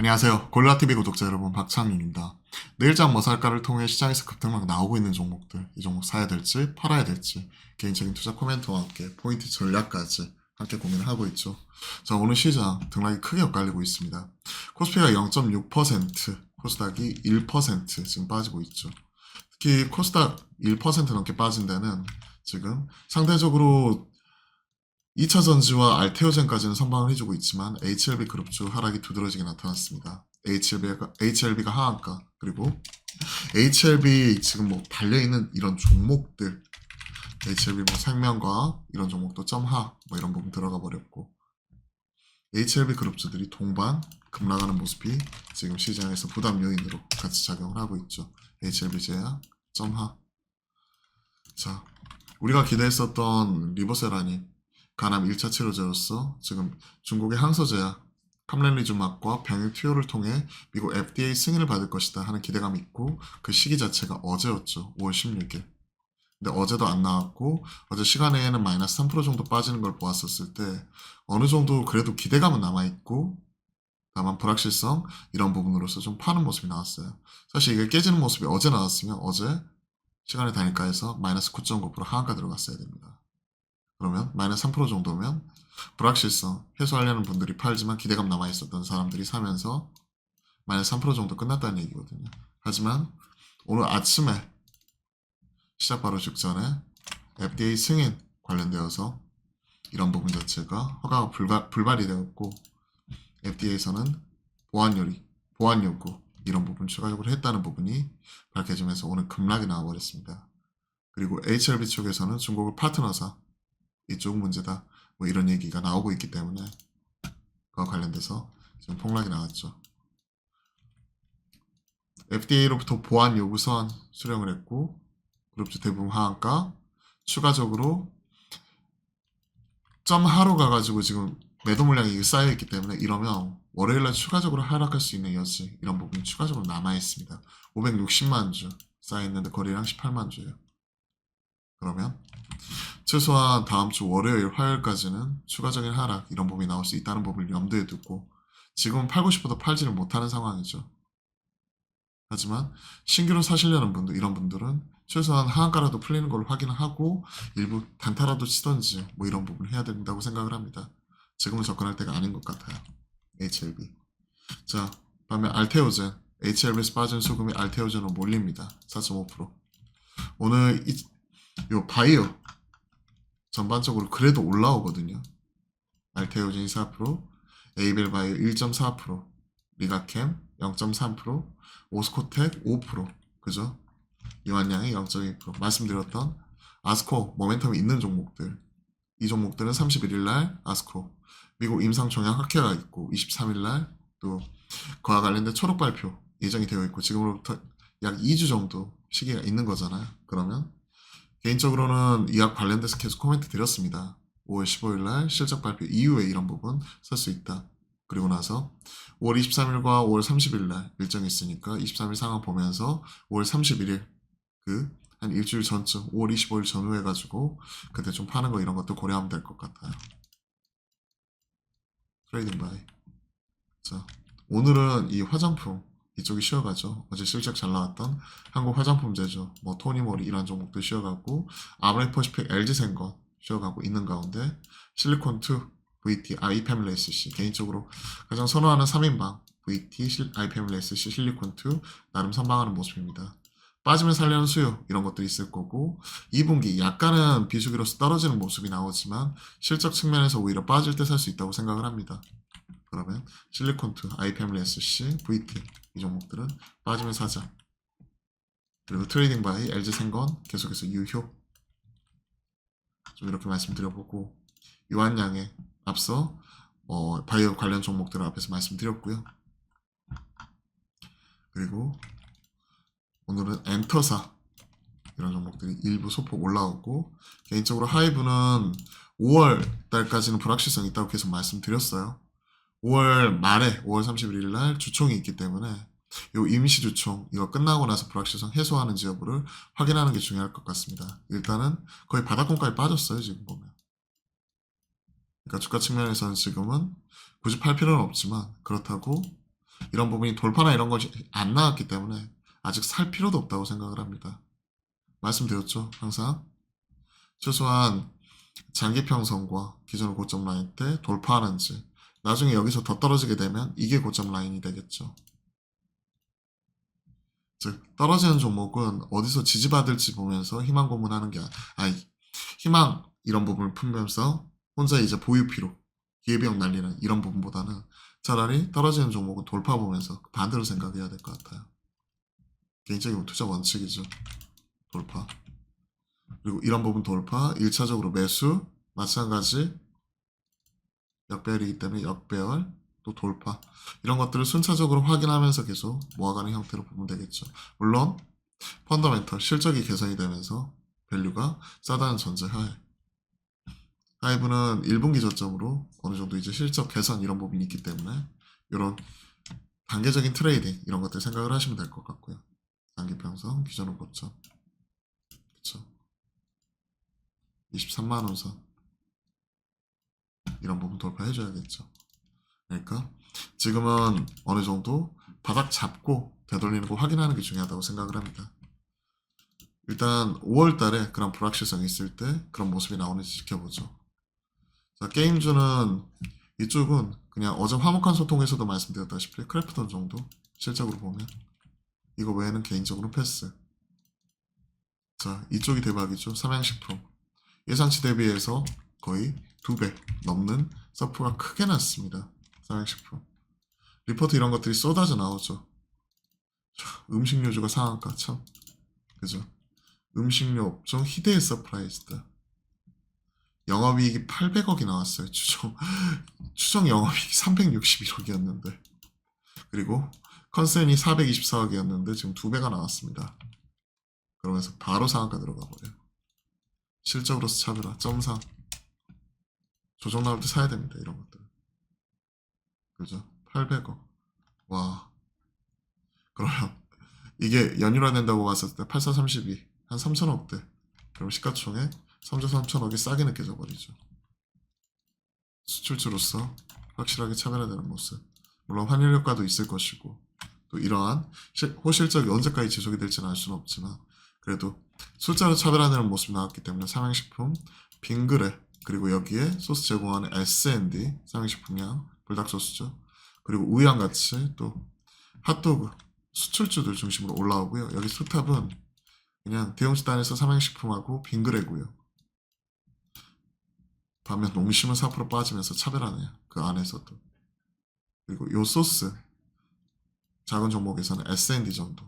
안녕하세요. 골라TV 구독자 여러분, 박창민입니다. 내일장 뭐 살까를 통해 시장에서 급등락 나오고 있는 종목들, 이 종목 사야 될지 팔아야 될지 개인적인 투자 코멘트와 함께 포인트 전략까지 함께 고민을 하고 있죠. 자, 오늘 시장 등락이 크게 엇갈리고 있습니다. 코스피가 0.6%, 코스닥이 1% 지금 빠지고 있죠. 특히 코스닥 1% 넘게 빠진 데는 지금 상대적으로 2차전지와 알테오젠까지는 선방을 해주고 있지만 HLB 그룹주 하락이 두드러지게 나타났습니다. HLB가 하한가, 그리고 HLB 지금 뭐 달려있는 이런 종목들, HLB 뭐 생명과학 이런 종목도 점하 뭐 이런 부분 들어가 버렸고, HLB 그룹주들이 동반 급락하는 모습이 지금 시장에서 부담 요인으로 같이 작용을 하고 있죠. HLB 제약, 점하. 자, 우리가 기대했었던 리버세라닌 간암 1차 치료제로서 지금 중국의 항소제약 캄렌리주막과 병역 투여를 통해 미국 FDA 승인을 받을 것이다 하는 기대감이 있고, 그 시기 자체가 어제였죠. 5월 16일. 근데 어제도 안 나왔고, 어제 시간에는 마이너스 3% 정도 빠지는 걸 보았었을 때 어느 정도 그래도 기대감은 남아있고, 다만 불확실성 이런 부분으로서 좀 파는 모습이 나왔어요. 사실 이게 깨지는 모습이 어제 나왔으면 어제 시간의 단일가에서 마이너스 9.9% 하한가 들어갔어야 됩니다. 그러면 마이너스 3% 정도면 불확실성 해소하려는 분들이 팔지만 기대감 남아있었던 사람들이 사면서 마이너스 3% 정도 끝났다는 얘기거든요. 하지만 오늘 아침에 시작 바로 직전에 FDA 승인 관련되어서 이런 부분 자체가 허가가 불발이 되었고, FDA에서는 보안 요구 이런 부분 추가적으로 했다는 부분이 밝혀지면서 오늘 급락이 나와버렸습니다. 그리고 HLB 쪽에서는 중국의 파트너사 이쪽 문제다 뭐 이런 얘기가 나오고 있기 때문에 그와 관련돼서 지금 폭락이 나왔죠. FDA로부터 보안 요구서안 수령을 했고, 그룹주 대부분 하한가, 추가적으로 점 하로 가가지고 지금 매도 물량이 쌓여 있기 때문에 이러면 월요일날 추가적으로 하락할 수 있는 여지 이런 부분이 추가적으로 남아 있습니다. 560만 주 쌓여 있는데 거래량 18만 주예요. 그러면 최소한 다음 주 월요일, 화요일까지는 추가적인 하락 이런 부분이 나올 수 있다는 부분을 염두에 두고 지금은 팔고 싶어도 팔지를 못하는 상황이죠. 하지만 신규로 사시려는 분들, 이런 분들은 최소한 하한가라도 풀리는 걸 확인하고 일부 단타라도 치던지 뭐 이런 부분을 해야 된다고 생각을 합니다. 지금은 접근할 때가 아닌 것 같아요. HLB. 자, 다음에 알테오젠. HLB에서 빠진 수급이 알테오젠으로 몰립니다. 4.5%. 오늘 요 바이오 전반적으로 그래도 올라오거든요. 알테오젠이 4%, 에이벨바이오 1.4%, 리가캠 0.3%, 오스코텍 5%, 그죠? 이완양이 0.2%. 말씀드렸던 아스코 모멘텀이 있는 종목들, 이 종목들은 31일 날 아스코 미국 임상종양 학회가 있고 23일 날 또 그와 관련된 초록 발표 예정이 되어 있고, 지금으로부터 약 2주 정도 시기가 있는 거잖아요. 그러면 개인적으로는 이 약 관련돼서 계속 코멘트 드렸습니다. 5월 15일 날 실적 발표 이후에 이런 부분 살 수 있다. 그리고 나서 5월 23일과 5월 30일 날 일정이 있으니까 23일 상황 보면서 5월 31일 한 일주일 전쯤 5월 25일 전후 해가지고 그때 좀 파는 거 이런 것도 고려하면 될 것 같아요. 트레이딩 바이. 자, 오늘은 이 화장품 이쪽이 쉬어가죠. 어제 실적 잘 나왔던 한국 화장품 제조, 뭐 토니모리 이런 종목도 쉬어가고, 아브레퍼시픽 LG생건 쉬어가고 있는 가운데 실리콘2, VT, 아이패밀리 SC 개인적으로 가장 선호하는 3인방 VT, 아이패밀리 SC, 실리콘2 나름 선방하는 모습입니다. 빠지면 살려는 수요 이런 것도 있을 거고, 2분기 약간은 비수기로서 떨어지는 모습이 나오지만 실적 측면에서 오히려 빠질 때 살 수 있다고 생각을 합니다. 그러면 실리콘2, 아이패밀리 SC, VT 이 종목들은 빠지면 사자. 그리고 트레이딩 바이, LG생건 계속해서 유효. 좀 이렇게 말씀드려보고, 유한양의 앞서 바이오 관련 종목들을 앞에서 말씀드렸고요. 그리고 오늘은 엔터사 이런 종목들이 일부 소폭 올라오고, 개인적으로 하이브는 5월 달까지는 불확실성이 있다고 계속 말씀드렸어요. 5월 말에 5월 31일 날 주총이 있기 때문에 요 임시 주총 이거 끝나고 나서 불확실성 해소하는지 여부를 확인하는 게 중요할 것 같습니다. 일단은 거의 바닥권까지 빠졌어요, 지금 보면. 그러니까 주가 측면에서는 지금은 굳이 팔 필요는 없지만, 그렇다고 이런 부분이 돌파나 이런 것이 안 나왔기 때문에 아직 살 필요도 없다고 생각을 합니다. 말씀드렸죠. 항상 최소한 장기평선과 기존의 고점 라인 때 돌파하는지, 나중에 여기서 더 떨어지게 되면 이게 고점 라인이 되겠죠. 즉 떨어지는 종목은 어디서 지지받을지 보면서 희망 고문하는 게 희망 이런 부분을 품면서 혼자 이제 보유피로 기회비용 날리는 이런 부분보다는 차라리 떨어지는 종목은 돌파 보면서 반대로 생각해야 될 것 같아요. 개인적인 투자 원칙이죠. 돌파. 그리고 이런 부분 돌파, 1차적으로 매수, 마찬가지 역배열이기 때문에 역배열, 또 돌파 이런 것들을 순차적으로 확인하면서 계속 모아가는 형태로 보면 되겠죠. 물론 펀더멘털 실적이 개선이 되면서 밸류가 싸다는 전제하에 하이브는 1분기 저점으로 어느 정도 이제 실적 개선 이런 부분이 있기 때문에 이런 단계적인 트레이딩 이런 것들 생각을 하시면 될 것 같고요. 단기평선 기존은 고점 그쵸 23만원 선 이런 부분 돌파해줘야겠죠. 그러니까 지금은 어느 정도 바닥 잡고 되돌리는 거 확인하는 게 중요하다고 생각을 합니다. 일단 5월 달에 그런 불확실성이 있을 때 그런 모습이 나오는지 지켜보죠. 자, 게임주는 이쪽은 그냥 어제 화목한 소통에서도 말씀드렸다시피 크래프톤 정도 실적으로 보면 이거 외에는 개인적으로 패스. 자, 이쪽이 대박이죠. 삼양식품 예상치 대비해서 거의 2배 넘는 서프가 크게 났습니다. 삼양식품 리포트 이런 것들이 쏟아져 나오죠. 음식료주가 상한가 참 그죠. 음식료 업종 희대의 서프라이즈다. 영업이익이 800억이 나왔어요. 추정 영업이익이 361억이었는데 그리고 컨센이 424억이었는데 지금 2배가 나왔습니다. 그러면서 바로 상한가 들어가 버려요. 실적으로서 차별화 점상 조정 나올 때 사야 됩니다. 이런 것들 그죠. 800억 와 그러면 이게 연율화 된다고 봤을 때 8432, 한 3천억대. 그럼 시가총액 3조 3천억이 싸게 느껴져 버리죠. 수출주로서 확실하게 차별화되는 모습. 물론 환율 효과도 있을 것이고 또 이러한 호실적이 언제까지 지속이 될지는 알 수는 없지만 그래도 숫자로 차별화되는 모습이 나왔기 때문에 삼양식품, 빙그레 그리고 여기에 소스 제공하는 S&D 삼양식품이랑 불닭소스죠. 그리고 우유랑 같이 또 핫도그 수출주들 중심으로 올라오고요. 여기 수탑은 그냥 대형식단에서 삼양식품하고 빙그레고요. 반면 농심은 4% 빠지면서 차별하네요. 그 안에서도. 그리고 요 소스 작은 종목에서는 S&D 정도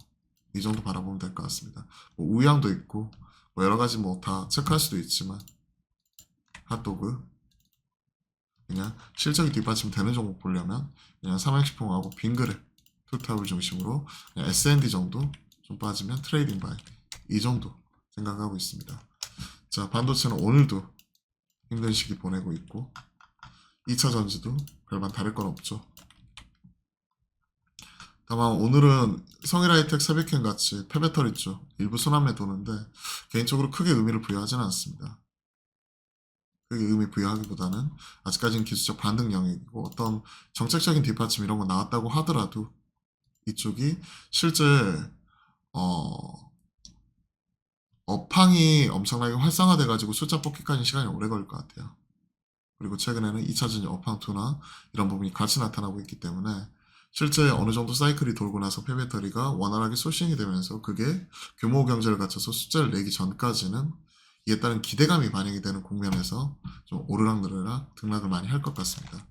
이 정도 바라보면 될 것 같습니다. 뭐 우양도 있고 뭐 여러 가지 뭐 다 체크할 수도 있지만 핫도그 그냥 실적이 뒷받침되는 종목 보려면 그냥 삼양식품하고 빙그레 투탑을 중심으로 그냥 S&D 정도 좀 빠지면 트레이딩 바이 이 정도 생각하고 있습니다. 자 반도체는 오늘도 힘든 시기 보내고 있고 2차 전지도 별반 다를 건 없죠. 다만 오늘은 성일하이텍, 세비캔 같이 폐배터리 쪽 일부 순환매 도는데 개인적으로 크게 의미를 부여하지는 않습니다. 크게 의미 부여하기보다는 아직까지는 기술적 반등 영역이고 어떤 정책적인 뒷받침 이런 거 나왔다고 하더라도 이쪽이 실제 업황이 엄청나게 활성화돼 가지고 숫자 뽑기까지 시간이 오래 걸릴 것 같아요. 그리고 최근에는 2차전지 업황2나 이런 부분이 같이 나타나고 있기 때문에 실제 어느 정도 사이클이 돌고 나서 폐배터리가 원활하게 소싱이 되면서 그게 규모 경제를 갖춰서 숫자를 내기 전까지는 이에 따른 기대감이 반영이 되는 국면에서 좀 오르락내리락 등락을 많이 할 것 같습니다.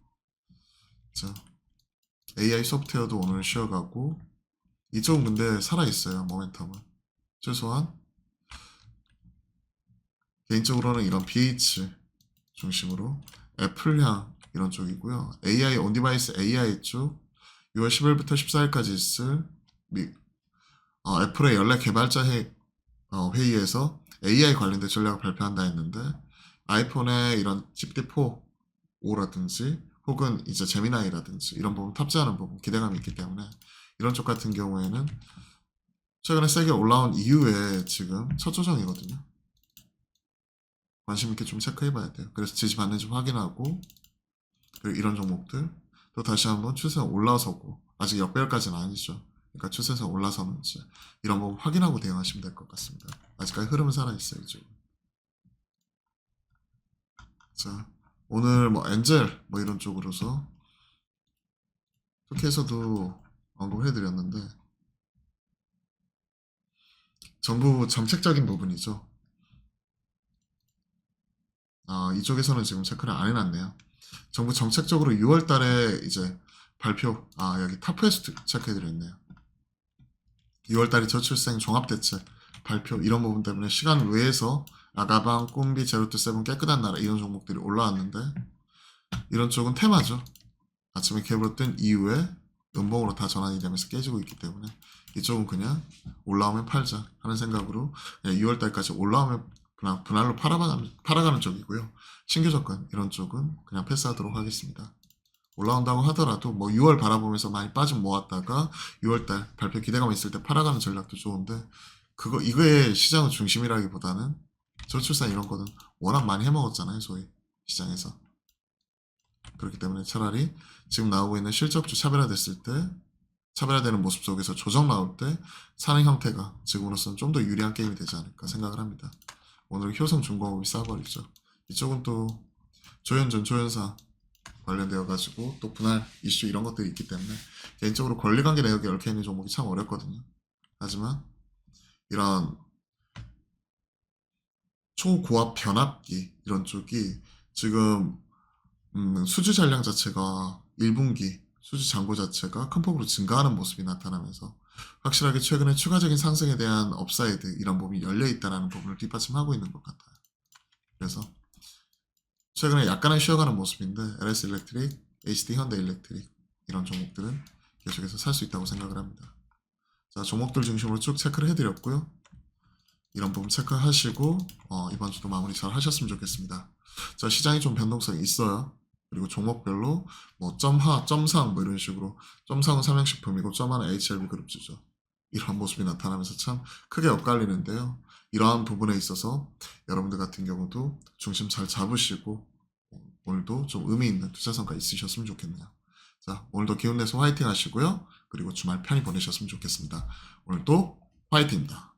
자, AI 소프트웨어도 오늘 쉬어가고 이쪽은 근데 살아있어요. 모멘텀은. 최소한 개인적으로는 이런 BH 중심으로 애플향 이런 쪽이고요. AI 온디바이스 AI 쪽 6월 10일부터 14일까지 있을 애플의 연례 개발자 회의에서 AI 관련된 전략을 발표한다 했는데 아이폰에 이런 GPT-4라든지 혹은 이제 제미나이라든지 이런 부분 탑재하는 부분 기대감이 있기 때문에 이런 쪽 같은 경우에는 최근에 세게 올라온 이후에 지금 첫 조정이거든요. 관심 있게 좀 체크해봐야 돼요. 그래서 지지받는지 확인하고 그리고 이런 종목들 또 다시 한번 추세가 올라서고 아직 역배열까지는 아니죠. 그러니까 추세에서 올라서는지 이런 부분 확인하고 대응하시면 될 것 같습니다. 아직까지 흐름은 살아있어요. 이쪽. 자, 오늘 뭐 엔젤 뭐 이런 쪽으로서 터키에서도 언급을 해드렸는데 정부 정책적인 부분이죠. 이쪽에서는 지금 체크를 안 해놨네요. 정부 정책적으로 6월 달에 이제 발표, 여기 탑회수 체크해드렸네요. 6월 달에 저출생 종합대책 발표, 이런 부분 때문에 시간 외에서 아가방, 꿈비, 제로투세븐, 깨끗한 나라 이런 종목들이 올라왔는데 이런 쪽은 테마죠. 아침에 갭으로 뜬 이후에 음봉으로 다 전환이 되면서 깨지고 있기 때문에 이쪽은 그냥 올라오면 팔자 하는 생각으로 그냥 6월 달까지 올라오면 그냥 분할로 팔아가는 쪽이고요. 신규 접근 이런 쪽은 그냥 패스하도록 하겠습니다. 올라온다고 하더라도 뭐 6월 바라보면서 많이 빠진 모았다가 6월달 발표 기대감 있을 때 팔아가는 전략도 좋은데 이거의 시장의 중심이라기보다는 저출산 이런 거는 워낙 많이 해먹었잖아요. 소위 시장에서. 그렇기 때문에 차라리 지금 나오고 있는 실적주 차별화됐을 때 차별화되는 모습 속에서 조정 나올 때 사는 형태가 지금으로서는 좀 더 유리한 게임이 되지 않을까 생각을 합니다. 오늘 효성중공업이 싸버리죠. 이쪽은 또 조현준, 조현사 관련되어 가지고 또 분할 이슈 이런 것들이 있기 때문에 개인적으로 권리관계 내역이 얽혀있는 종목이 참 어렵거든요. 하지만 이런 초고압 변압기 이런 쪽이 지금 수주 잔량 자체가 1분기 수주 잔고 자체가 큰 폭으로 증가하는 모습이 나타나면서 확실하게 최근에 추가적인 상승에 대한 업사이드 이런 부분이 열려 있다는 부분을 뒷받침하고 있는 것 같아요. 그래서 최근에 약간은 쉬어가는 모습인데 LS 일렉트릭, HD 현대 일렉트릭 이런 종목들은 계속해서 살 수 있다고 생각을 합니다. 자, 종목들 중심으로 쭉 체크를 해드렸고요. 이런 부분 체크하시고 이번 주도 마무리 잘 하셨으면 좋겠습니다. 자, 시장이 좀 변동성이 있어요. 그리고 종목별로 뭐 점하, 점상 뭐 이런 식으로 점상은 삼양식품이고 점하는 HLB 그룹주죠. 이런 모습이 나타나면서 참 크게 엇갈리는데요. 이러한 부분에 있어서 여러분들 같은 경우도 중심 잘 잡으시고 오늘도 좀 의미 있는 투자 성과 있으셨으면 좋겠네요. 자, 오늘도 기운 내서 화이팅 하시고요. 그리고 주말 편히 보내셨으면 좋겠습니다. 오늘도 화이팅입니다.